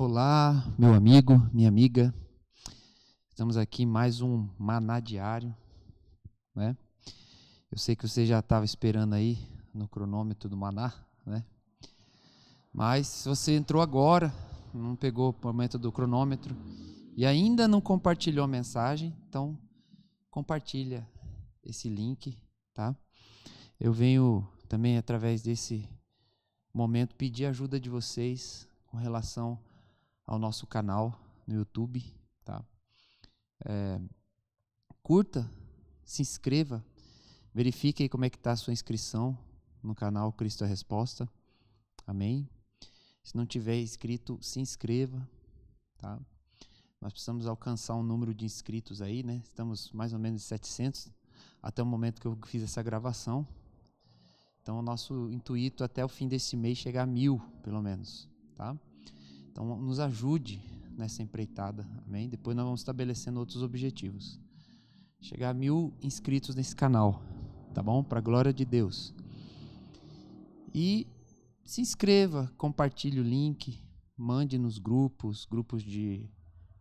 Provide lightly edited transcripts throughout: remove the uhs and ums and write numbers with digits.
Olá, meu amigo, minha amiga. Estamos aqui em mais um Maná Diário, né? Eu sei que você já estava esperando aí no cronômetro do Maná, né? Mas se você entrou agora, não pegou o momento do cronômetro e ainda não compartilhou a mensagem, então compartilha esse link, tá? Eu venho também através desse momento pedir ajuda de vocês com relação ao nosso canal no YouTube, tá? Curta, se inscreva, verifique aí como é que está a sua inscrição no canal Cristo é Resposta, amém? Se não tiver inscrito, se inscreva, tá? Nós precisamos alcançar um número de inscritos aí, né? Estamos mais ou menos 700 até o momento que eu fiz essa gravação. Então, o nosso intuito até o fim desse mês chegar a 1000, pelo menos, tá? Então, nos ajude nessa empreitada, amém? Depois nós vamos estabelecendo outros objetivos. Chegar a 1000 inscritos nesse canal, tá bom? Para a glória de Deus. E se inscreva, compartilhe o link, mande nos grupos de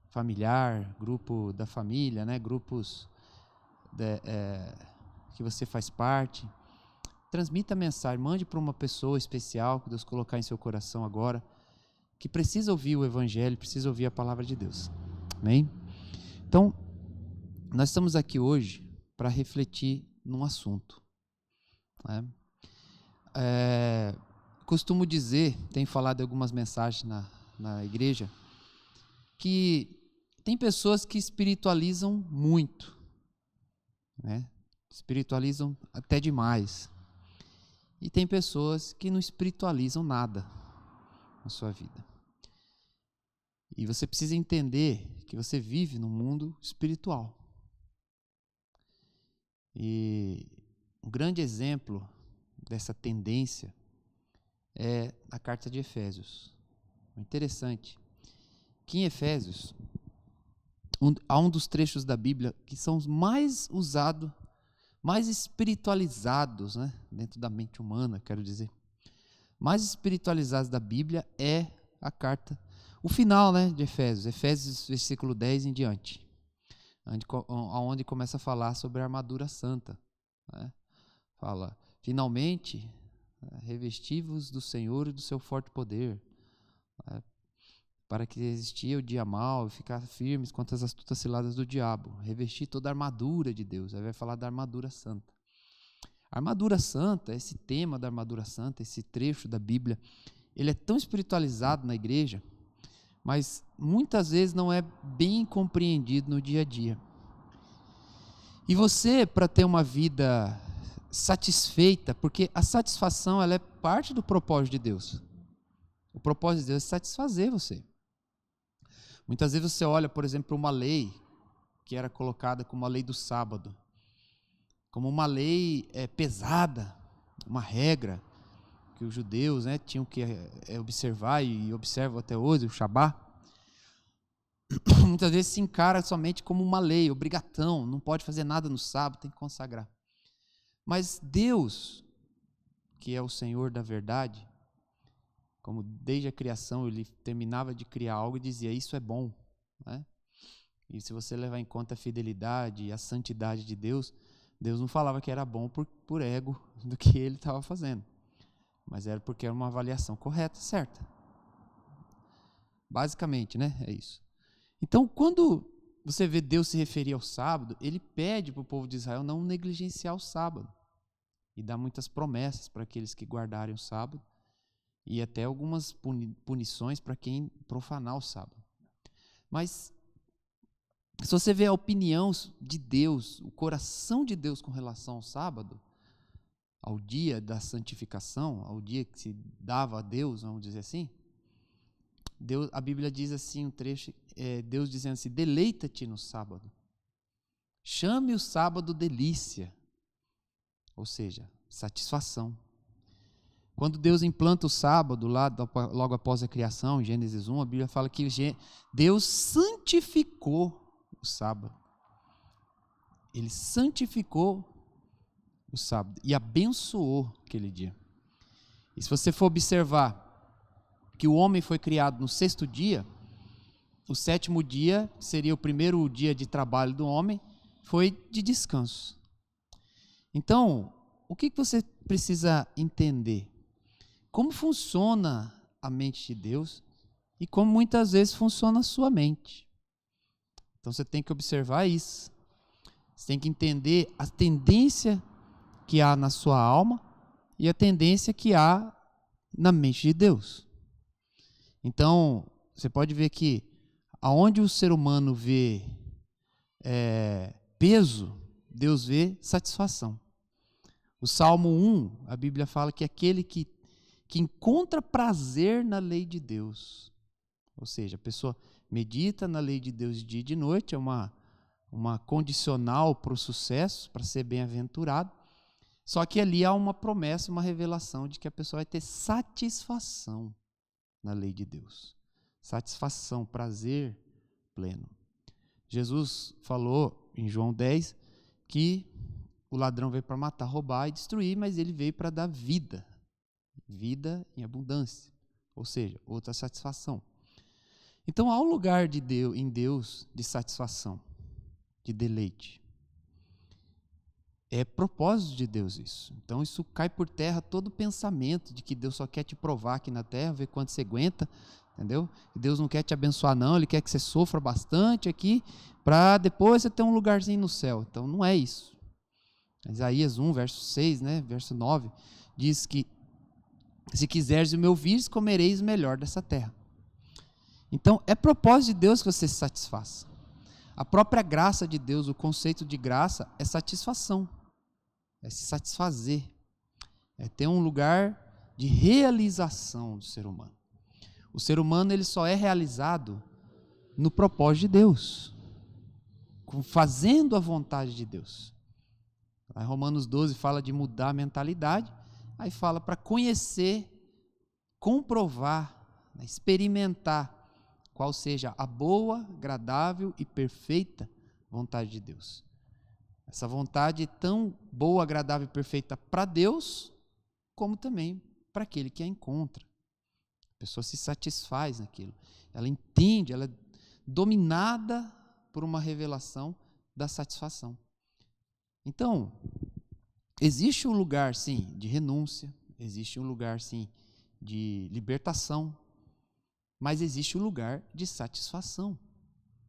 familiar, grupo da família, né? Grupos que você faz parte. Transmita a mensagem, mande para uma pessoa especial que Deus colocar em seu coração agora, que precisa ouvir o Evangelho, precisa ouvir a palavra de Deus. Amém? Então, nós estamos aqui hoje para refletir num assunto, né? Costumo dizer, tenho falado em algumas mensagens na igreja, que tem pessoas que espiritualizam muito, né? Espiritualizam até demais. E tem pessoas que não espiritualizam nada na sua vida. E você precisa entender que você vive num mundo espiritual. E um grande exemplo dessa tendência é a carta de Efésios. Interessante que em Efésios há um dos trechos da Bíblia que são os mais usados, mais espiritualizados, né? Dentro da mente humana, quero dizer. Mais espiritualizados da Bíblia é a carta, o final, né, de Efésios versículo 10 em diante, onde começa a falar sobre a armadura santa, né? Fala, finalmente, revesti-vos do Senhor e do seu forte poder, né, para que resistir o dia mau e ficar firmes contra as astutas ciladas do diabo. Revestir toda a armadura de Deus. Aí vai falar da armadura santa. A armadura santa, esse tema da armadura santa, esse trecho da Bíblia, ele é tão espiritualizado na igreja, mas muitas vezes não é bem compreendido no dia a dia. E você, para ter uma vida satisfeita, porque a satisfação ela é parte do propósito de Deus. O propósito de Deus é satisfazer você. Muitas vezes você olha, por exemplo, para uma lei que era colocada como a lei do sábado, como uma lei pesada, uma regra que os judeus, né, tinham que observar e observam até hoje, o Shabá. Muitas vezes se encara somente como uma lei, obrigação, não pode fazer nada no sábado, tem que consagrar. Mas Deus, que é o Senhor da verdade, como desde a criação ele terminava de criar algo e dizia, isso é bom, né? E se você levar em conta a fidelidade e a santidade de Deus, Deus não falava que era bom por ego do que ele estava fazendo, mas era porque era uma avaliação correta, certa. Basicamente, né? É isso. Então, quando você vê Deus se referir ao sábado, ele pede para o povo de Israel não negligenciar o sábado e dá muitas promessas para aqueles que guardarem o sábado e até algumas punições para quem profanar o sábado. Mas se você vê a opinião de Deus, o coração de Deus com relação ao sábado, ao dia da santificação, ao dia que se dava a Deus, vamos dizer assim, a Bíblia diz assim, um trecho, Deus dizendo assim, deleita-te no sábado, chame o sábado delícia, ou seja, satisfação. Quando Deus implanta o sábado, logo após a criação, em Gênesis 1, a Bíblia fala que Deus santificou o sábado. Ele santificou o sábado e abençoou aquele dia. E se você for observar que o homem foi criado no 6º dia, o 7º dia, que seria o primeiro dia de trabalho do homem, foi de descanso. Então, o que você precisa entender? Como funciona a mente de Deus e como muitas vezes funciona a sua mente. Então você tem que observar isso. Você tem que entender a tendência que há na sua alma e a tendência que há na mente de Deus. Então, você pode ver que aonde o ser humano vê peso, Deus vê satisfação. O Salmo 1, a Bíblia fala que é aquele que encontra prazer na lei de Deus. Ou seja, a pessoa medita na lei de Deus de dia e de noite, é uma condicional para o sucesso, para ser bem-aventurado. Só que ali há uma promessa, uma revelação de que a pessoa vai ter satisfação na lei de Deus. Satisfação, prazer pleno. Jesus falou em João 10 que o ladrão veio para matar, roubar e destruir, mas ele veio para dar vida. Vida em abundância. Ou seja, outra satisfação. Então há um lugar em Deus de satisfação, de deleite. É propósito de Deus isso. Então isso cai por terra todo o pensamento de que Deus só quer te provar aqui na terra, ver quanto você aguenta, entendeu? Que Deus não quer te abençoar não, Ele quer que você sofra bastante aqui, para depois você ter um lugarzinho no céu. Então não é isso. Isaías 1, verso 6, verso 9, diz que se quiseres o meu vires, comereis o melhor dessa terra. Então é propósito de Deus que você se satisfaça. A própria graça de Deus, o conceito de graça é satisfação. É se satisfazer, é ter um lugar de realização do ser humano. O ser humano ele só é realizado no propósito de Deus, fazendo a vontade de Deus. Aí Romanos 12 fala de mudar a mentalidade, aí fala para conhecer, comprovar, experimentar qual seja a boa, agradável e perfeita vontade de Deus. Essa vontade tão boa, agradável e perfeita para Deus, como também para aquele que a encontra. A pessoa se satisfaz naquilo. Ela entende, ela é dominada por uma revelação da satisfação. Então, existe um lugar, sim, de renúncia, existe um lugar, sim, de libertação, mas existe um lugar de satisfação.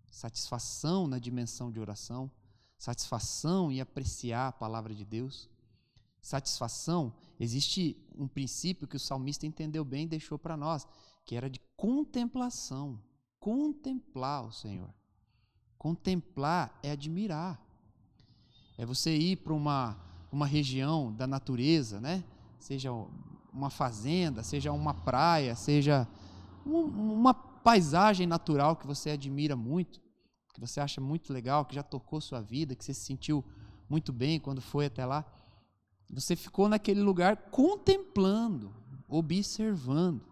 Satisfação na dimensão de oração, satisfação em apreciar a palavra de Deus. Satisfação, existe um princípio que o salmista entendeu bem e deixou para nós, que era de contemplação. Contemplar o Senhor. Contemplar é admirar. É você ir para uma região da natureza, seja uma fazenda, seja uma praia, seja uma paisagem natural que você admira muito, que você acha muito legal, que já tocou sua vida, que você se sentiu muito bem quando foi até lá. Você ficou naquele lugar contemplando, observando.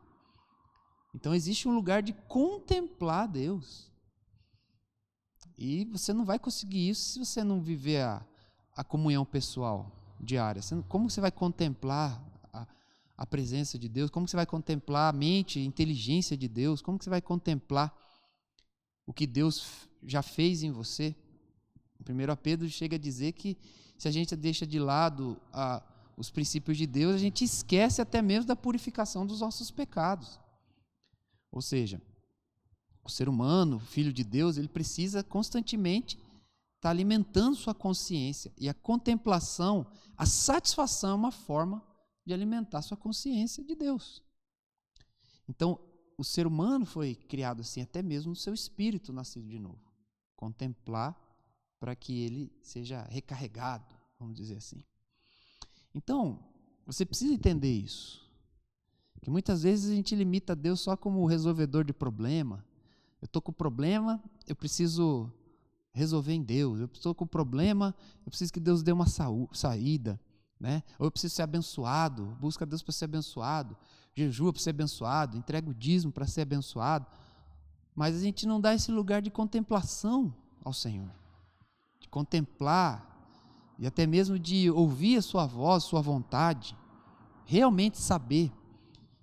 Então existe um lugar de contemplar Deus. E você não vai conseguir isso se você não viver a comunhão pessoal diária. Como você vai contemplar a presença de Deus? Como você vai contemplar a mente, a inteligência de Deus? Como você vai contemplar o que Deus já fez em você? 1 Pedro chega a dizer que se a gente deixa de lado os princípios de Deus, a gente esquece até mesmo da purificação dos nossos pecados. Ou seja, o ser humano, o filho de Deus, ele precisa constantemente estar alimentando sua consciência. E a contemplação, a satisfação é uma forma de alimentar sua consciência de Deus. Então, o ser humano foi criado assim, até mesmo no seu espírito nascido de novo. Contemplar para que ele seja recarregado, vamos dizer assim. Então, você precisa entender isso. Que muitas vezes a gente limita Deus só como resolvedor de problema. Eu estou com problema, eu preciso resolver em Deus. Eu estou com problema, eu preciso que Deus dê uma saída. Ou eu preciso ser abençoado, busca Deus para ser abençoado, jejua para ser abençoado, entrega o dízimo para ser abençoado. Mas a gente não dá esse lugar de contemplação ao Senhor. De contemplar e até mesmo de ouvir a sua voz, sua vontade. Realmente saber.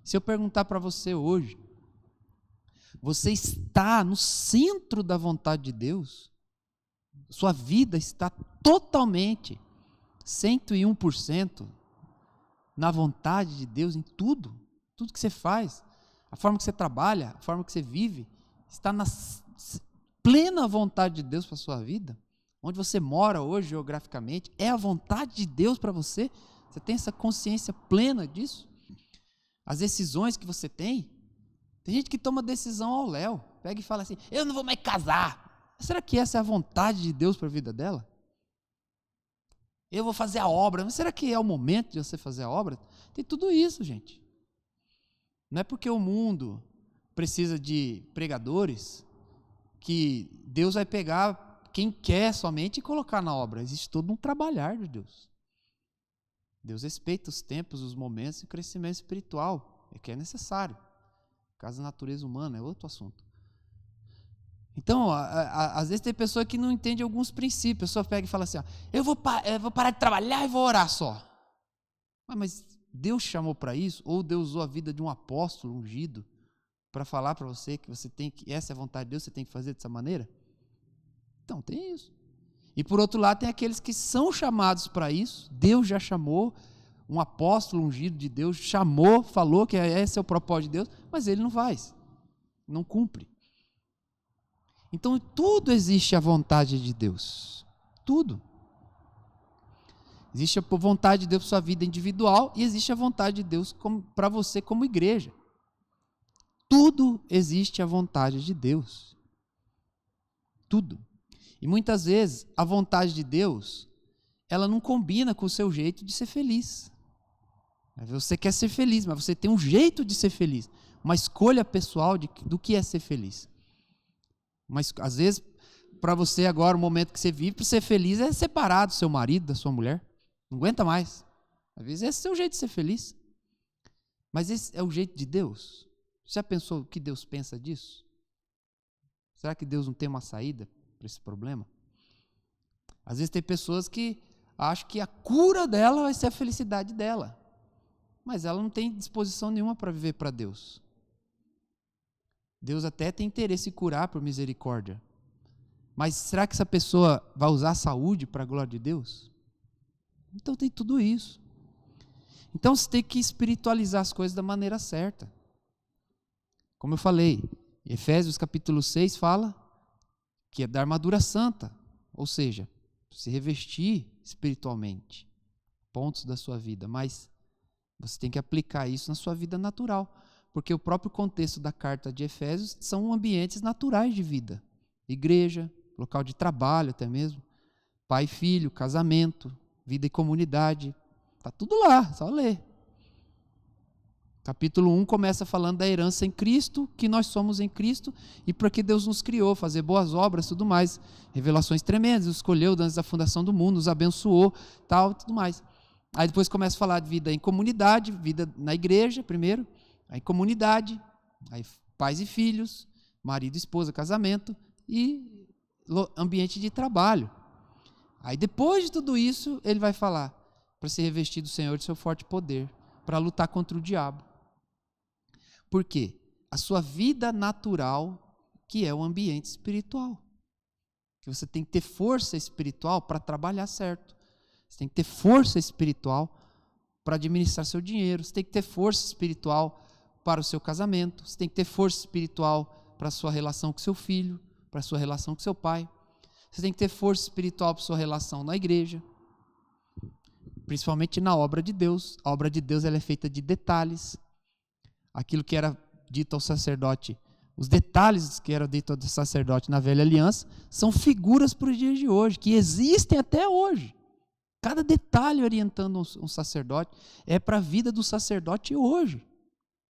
Se eu perguntar para você hoje, você está no centro da vontade de Deus, sua vida está totalmente, 101%, na vontade de Deus em tudo que você faz, a forma que você trabalha, a forma que você vive, está na plena vontade de Deus para a sua vida. Onde você mora hoje geograficamente, é a vontade de Deus para você. Você tem essa consciência plena disso? As decisões que você tem gente que toma decisão ao léu, pega e fala assim, eu não vou mais casar. Será que essa é a vontade de Deus para a vida dela? Eu vou fazer a obra, mas será que é o momento de você fazer a obra? Tem tudo isso, gente. Não é porque o mundo precisa de pregadores que Deus vai pegar quem quer somente e colocar na obra. Existe todo um trabalhar de Deus. Deus respeita os tempos, os momentos e o crescimento espiritual, é que é necessário. No caso da natureza humana é outro assunto. Então, às vezes tem pessoa que não entende alguns princípios. A pessoa pega e fala assim, ó, eu vou parar de trabalhar e vou orar só. Mas Deus chamou para isso? Ou Deus usou a vida de um apóstolo ungido para falar para você que você tem que, essa é a vontade de Deus, você tem que fazer dessa maneira? Então, tem isso. E por outro lado, tem aqueles que são chamados para isso. Deus já chamou, um apóstolo ungido de Deus chamou, falou que esse é o propósito de Deus, mas ele não faz, não cumpre. Então, tudo existe a vontade de Deus. Tudo. Existe a vontade de Deus para a sua vida individual e existe a vontade de Deus para você como igreja. Tudo existe a vontade de Deus. Tudo. E muitas vezes a vontade de Deus, ela não combina com o seu jeito de ser feliz. Você quer ser feliz, mas você tem um jeito de ser feliz. Uma escolha pessoal do que é ser feliz. Mas às vezes, para você agora, o momento que você vive, para ser feliz é separar do seu marido, da sua mulher. Não aguenta mais. Às vezes esse é o seu jeito de ser feliz. Mas esse é o jeito de Deus? Você já pensou o que Deus pensa disso? Será que Deus não tem uma saída para esse problema? Às vezes tem pessoas que acham que a cura dela vai ser a felicidade dela. Mas ela não tem disposição nenhuma para viver para Deus. Deus até tem interesse em curar por misericórdia. Mas será que essa pessoa vai usar a saúde para a glória de Deus? Então tem tudo isso. Então você tem que espiritualizar as coisas da maneira certa. Como eu falei, Efésios capítulo 6 fala que é da armadura santa, ou seja, se revestir espiritualmente, pontos da sua vida, mas você tem que aplicar isso na sua vida natural, porque o próprio contexto da carta de Efésios são ambientes naturais de vida, igreja, local de trabalho até mesmo, pai e filho, casamento, vida em comunidade, está tudo lá, só ler. Capítulo 1 começa falando da herança em Cristo, que nós somos em Cristo, e para que Deus nos criou, fazer boas obras, tudo mais, revelações tremendas, nos escolheu antes da fundação do mundo, nos abençoou, tal, tudo mais. Aí depois começa a falar de vida em comunidade, vida na igreja primeiro, aí comunidade, aí pais e filhos, marido e esposa, casamento e ambiente de trabalho. Aí depois de tudo isso, ele vai falar para se revestir do Senhor de seu forte poder, para lutar contra o diabo. Por quê? A sua vida natural, que é o ambiente espiritual. Que você tem que ter força espiritual para trabalhar certo. Você tem que ter força espiritual para administrar seu dinheiro. Você tem que ter força espiritual para o seu casamento. Você tem que ter força espiritual para a sua relação com seu filho, para a sua relação com seu pai. Você tem que ter força espiritual para a sua relação na igreja. Principalmente na obra de Deus. A obra de Deus ela é feita de detalhes. Aquilo que era dito ao sacerdote, os detalhes que eram ditos ao sacerdote na velha aliança, são figuras para os dias de hoje, que existem até hoje. Cada detalhe orientando um sacerdote é para a vida do sacerdote hoje.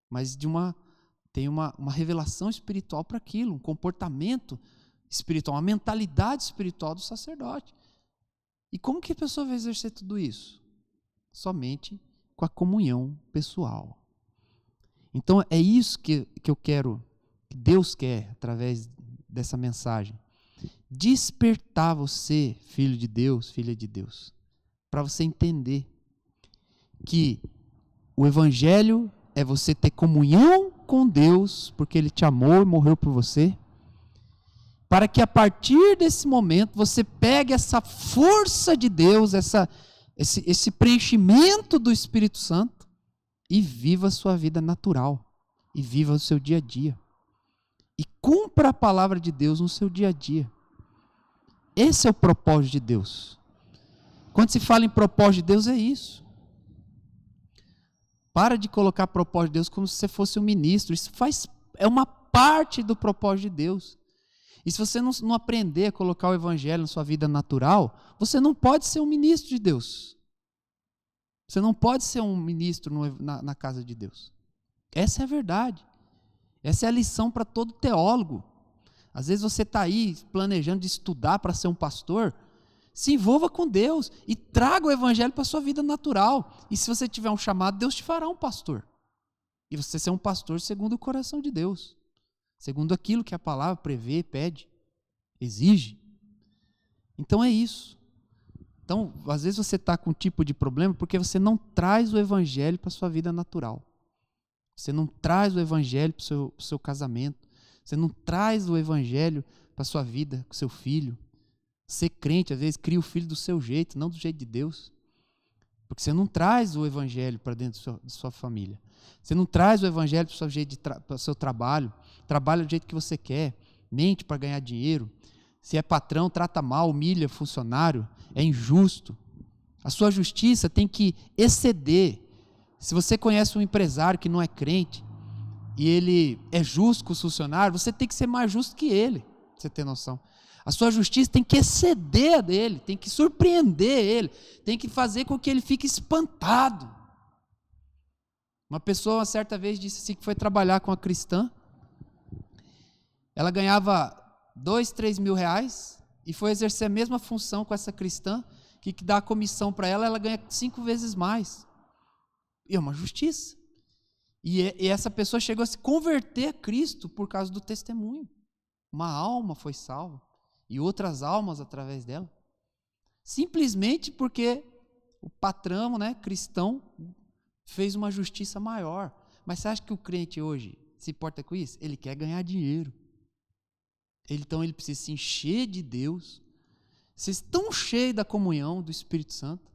Mas tem uma revelação espiritual para aquilo, um comportamento espiritual, uma mentalidade espiritual do sacerdote. E como que a pessoa vai exercer tudo isso? Somente com a comunhão pessoal. Então é isso que eu quero, que Deus quer, através dessa mensagem. Despertar você, filho de Deus, filha de Deus, para você entender que o Evangelho é você ter comunhão com Deus, porque Ele te amou e morreu por você, para que a partir desse momento você pegue essa força de Deus, esse preenchimento do Espírito Santo e viva a sua vida natural, e viva o seu dia a dia. E cumpra a palavra de Deus no seu dia a dia. Esse é o propósito de Deus. Quando se fala em propósito de Deus, é isso. Para de colocar propósito de Deus como se você fosse um ministro. Isso é uma parte do propósito de Deus. E se você não aprender a colocar o evangelho na sua vida natural, você não pode ser um ministro de Deus. Você não pode ser um ministro na casa de Deus. Essa é a verdade. Essa é a lição para todo teólogo. Às vezes você está aí planejando de estudar para ser um pastor. Se envolva com Deus e traga o evangelho para a sua vida natural. E se você tiver um chamado, Deus te fará um pastor. E você ser um pastor segundo o coração de Deus. Segundo aquilo que a palavra prevê, pede, exige. Então é isso. Então, às vezes você está com um tipo de problema porque você não traz o evangelho para a sua vida natural. Você não traz o evangelho para o seu casamento. Você não traz o evangelho para a sua vida, com seu filho. Ser crente, às vezes, cria o filho do seu jeito, não do jeito de Deus. Porque você não traz o evangelho para dentro da sua família. Você não traz o evangelho para o seu trabalho. Trabalha do jeito que você quer. Mente para ganhar dinheiro. Se é patrão, trata mal, humilha funcionário. É injusto. A sua justiça tem que exceder. Se você conhece um empresário que não é crente e ele é justo com os funcionários, você tem que ser mais justo que ele. Pra você ter noção. A sua justiça tem que exceder a dele, tem que surpreender ele, tem que fazer com que ele fique espantado. Uma pessoa, uma certa vez, disse assim, que foi trabalhar com uma cristã. Ela ganhava 2, 3 mil reais e foi exercer a mesma função com essa cristã, que dá a comissão para ela, ela ganha 5 vezes mais. E é uma justiça. E essa pessoa chegou a se converter a Cristo por causa do testemunho. Uma alma foi salva. E outras almas através dela. Simplesmente porque o patrão, cristão, fez uma justiça maior. Mas você acha que o crente hoje se importa com isso? Ele quer ganhar dinheiro. Então ele precisa se encher de Deus. Ser tão cheio da comunhão do Espírito Santo,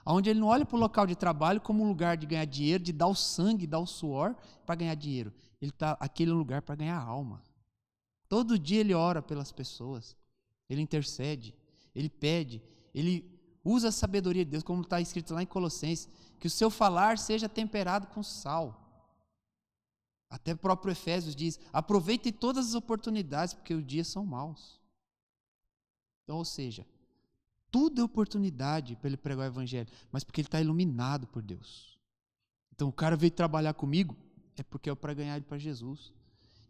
onde ele não olha para o local de trabalho como um lugar de ganhar dinheiro, de dar o sangue, dar o suor para ganhar dinheiro. Ele está aquele lugar para ganhar alma. Todo dia ele ora pelas pessoas. Ele intercede, ele pede, ele usa a sabedoria de Deus, como está escrito lá em Colossenses, que o seu falar seja temperado com sal. Até o próprio Efésios diz, aproveite todas as oportunidades, porque os dias são maus. Então, ou seja, tudo é oportunidade para ele pregar o evangelho, mas porque ele está iluminado por Deus. Então, o cara veio trabalhar comigo, é porque é para ganhar ele para Jesus.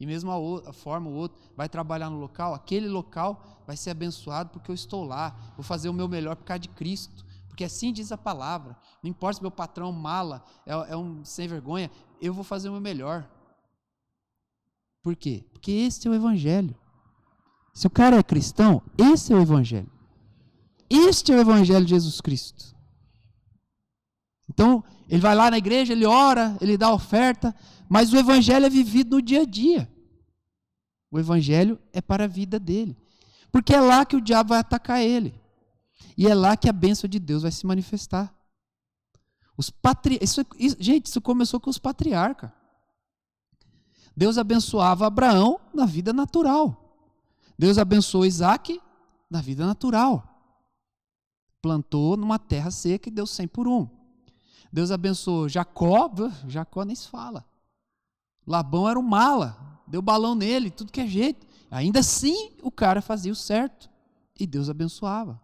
E mesmo a forma, o outro vai trabalhar no local, aquele local vai ser abençoado porque eu estou lá, vou fazer o meu melhor por causa de Cristo, porque assim diz a palavra, não importa se meu patrão mala, é um sem vergonha, eu vou fazer o meu melhor. Por quê? Porque esse é o evangelho. Se o cara é cristão, esse é o evangelho. Este é o evangelho de Jesus Cristo. Então, ele vai lá na igreja, ele ora, ele dá oferta, mas o evangelho é vivido no dia a dia. O evangelho é para a vida dele. Porque é lá que o diabo vai atacar ele. E é lá que a bênção de Deus vai se manifestar. Gente, isso começou com os patriarcas. Deus abençoava Abraão na vida natural. Deus abençoou Isaac na vida natural. Plantou numa terra seca e deu 100 por 1. Deus abençoou Jacó nem se fala. Labão era um mala, deu balão nele, tudo que é jeito. Ainda assim, o cara fazia o certo e Deus abençoava.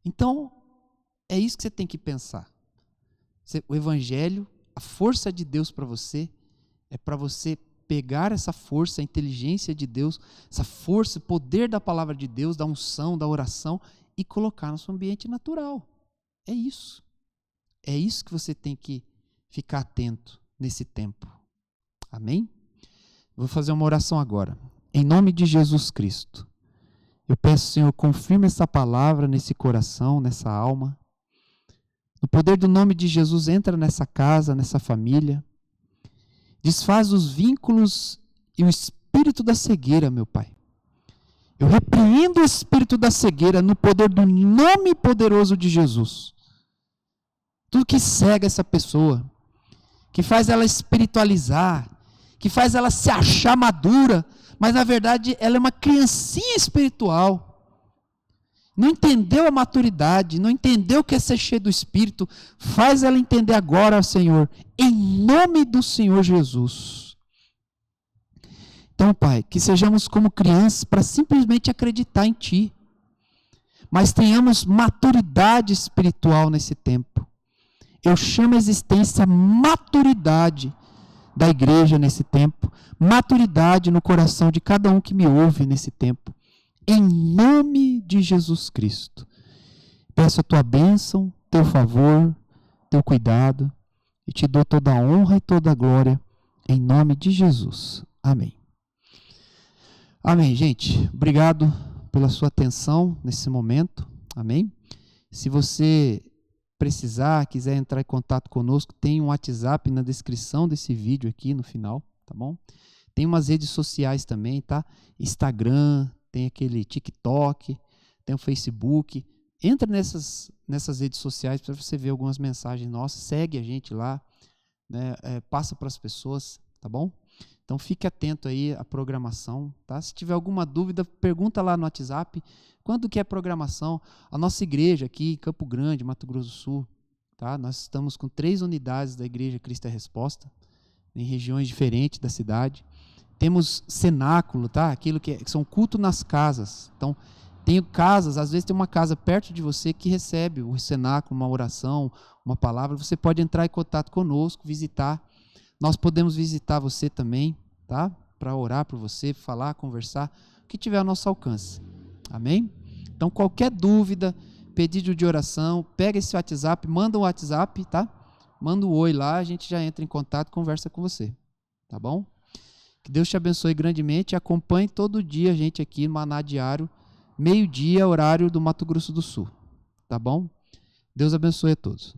Então, é isso que você tem que pensar. O evangelho, a força de Deus para você, é para você pegar essa força, a inteligência de Deus, essa força, o poder da palavra de Deus, da unção, da oração, e colocar no seu ambiente natural. É isso. É isso que você tem que ficar atento nesse tempo. Amém? Vou fazer uma oração agora. Em nome de Jesus Cristo, eu peço, Senhor, confirma essa palavra nesse coração, nessa alma. No poder do nome de Jesus, entra nessa casa, nessa família. Desfaz os vínculos e o espírito da cegueira, meu Pai. Eu repreendo o espírito da cegueira no poder do nome poderoso de Jesus. Tudo que cega essa pessoa, que faz ela espiritualizar, que faz ela se achar madura, mas na verdade ela é uma criancinha espiritual. Não entendeu a maturidade, não entendeu o que é ser cheio do Espírito. Faz ela entender agora, Senhor, em nome do Senhor Jesus. Então, Pai, que sejamos como crianças para simplesmente acreditar em Ti, mas tenhamos maturidade espiritual nesse tempo. Eu chamo a existência maturidade da igreja nesse tempo, maturidade no coração de cada um que me ouve nesse tempo. Em nome de Jesus Cristo. Peço a tua bênção, teu favor, teu cuidado, e te dou toda a honra e toda a glória, em nome de Jesus. Amém. Amém, gente. Obrigado pela sua atenção nesse momento. Amém. Se você precisar, quiser entrar em contato conosco, tem um WhatsApp na descrição desse vídeo aqui no final, tá bom? Tem umas redes sociais também, tá? Instagram, tem aquele TikTok, tem o Facebook. Entra nessas redes sociais para você ver algumas mensagens nossas. Segue a gente lá, né? Passa para as pessoas, tá bom? Então fique atento aí à programação, tá? Se tiver alguma dúvida, pergunta lá no WhatsApp. Quando que é a programação? A nossa igreja aqui em Campo Grande, Mato Grosso do Sul, tá? Nós estamos com 3 unidades da Igreja Cristo é Resposta, em regiões diferentes da cidade. Temos cenáculo, tá? Aquilo que são culto nas casas. Então, tem casas, às vezes tem uma casa perto de você que recebe o cenáculo, uma oração, uma palavra. Você pode entrar em contato conosco, visitar. Nós podemos visitar você também, tá? Para orar por você, falar, conversar, o que tiver ao nosso alcance. Amém? Então, qualquer dúvida, pedido de oração, pega esse WhatsApp, manda um WhatsApp, tá? Manda um oi lá, a gente já entra em contato e conversa com você. Tá bom? Que Deus te abençoe grandemente. Acompanhe todo dia a gente aqui no Maná Diário, meio-dia, horário do Mato Grosso do Sul. Tá bom? Deus abençoe a todos.